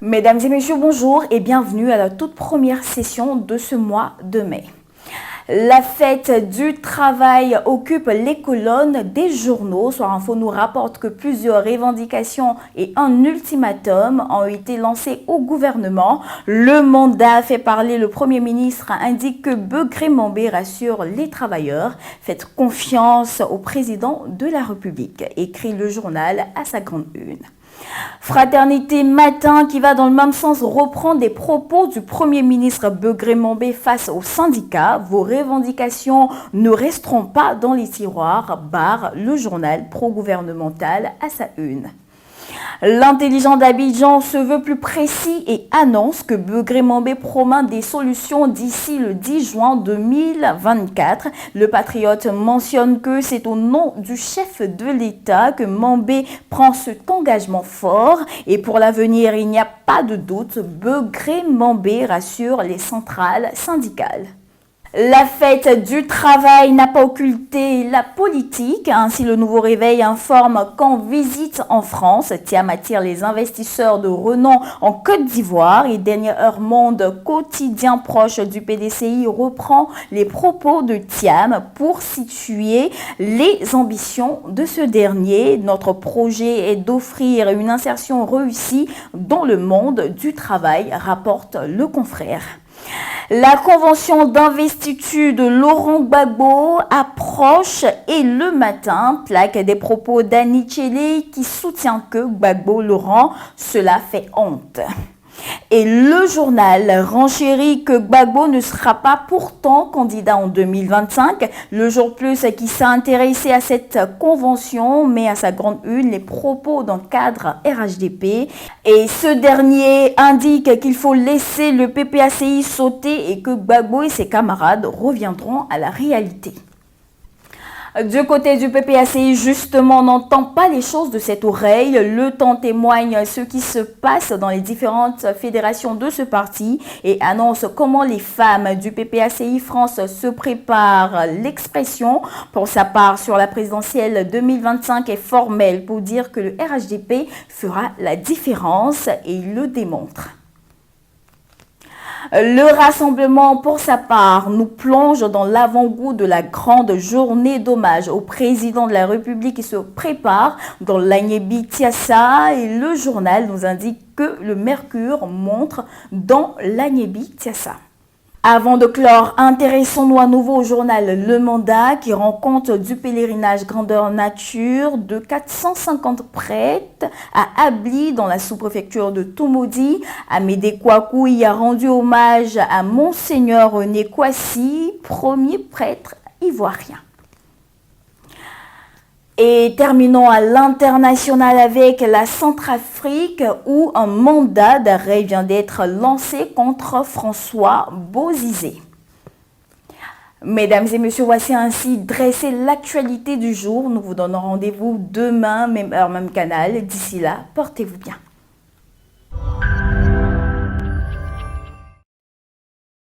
Mesdames et messieurs, bonjour et bienvenue à la toute première session de ce mois de mai. La fête du travail occupe les colonnes des journaux. Soir Info nous rapporte que plusieurs revendications et un ultimatum ont été lancés au gouvernement. Le mandat fait parler. Le Premier ministre indique que Begré Mambé rassure les travailleurs. Faites confiance au président de la République, écrit le journal à sa grande une. Fraternité Matin, qui va dans le même sens, reprend des propos du Premier ministre Begré Mambé face aux syndicats. Vos revendications ne resteront pas dans les tiroirs, barre le journal pro-gouvernemental à sa une. L'intelligent d'Abidjan se veut plus précis et annonce que Begré Mambé promet des solutions d'ici le 10 juin 2024. Le patriote mentionne que c'est au nom du chef de l'État que Mambé prend cet engagement fort et pour l'avenir, il n'y a pas de doute, Begré Mambé rassure les centrales syndicales. La fête du travail n'a pas occulté la politique. Ainsi, le Nouveau Réveil informe qu'en visite en France, Thiam attire les investisseurs de renom en Côte d'Ivoire. Et Dernier Heure Monde, quotidien proche du PDCI, reprend les propos de Thiam pour situer les ambitions de ce dernier. Notre projet est d'offrir une insertion réussie dans le monde du travail, rapporte le confrère. La convention d'investiture de Laurent Gbagbo approche et le matin plaque des propos d'Annie Tchélé qui soutient que Gbagbo Laurent, cela fait honte. Et le journal renchérit que Gbagbo ne sera pas pourtant candidat en 2025. Le Jour Plus qui s'est intéressé à cette convention met à sa grande une les propos d'un cadre RHDP. Et ce dernier indique qu'il faut laisser le PPACI sauter et que Gbagbo et ses camarades reviendront à la réalité. Du côté du PPACI, justement, on n'entend pas les choses de cette oreille. Le temps témoigne ce qui se passe dans les différentes fédérations de ce parti et annonce comment les femmes du PPACI France se préparent. L'expression, pour sa part, sur la présidentielle 2025 est formelle pour dire que le RHDP fera la différence et il le démontre. Le rassemblement, pour sa part, nous plonge dans l'avant-goût de la grande journée d'hommage au président de la République qui se prépare dans l'Agnébi Tiassa et le journal nous indique que le mercure montre dans l'Agnébi Tiassa. Avant de clore, intéressons-nous à nouveau au journal Le Mandat qui rend compte du pèlerinage grandeur nature de 450 prêtres à Abli dans la sous-préfecture de Toumoudi. Amédée Kouakou y a rendu hommage à Monseigneur René Kouassi, premier prêtre ivoirien. Et terminons à l'international avec la Centrafrique où un mandat d'arrêt vient d'être lancé contre François Bozizé. Mesdames et messieurs, voici ainsi dressé l'actualité du jour. Nous vous donnons rendez-vous demain, même heure, même canal. D'ici là, portez-vous bien.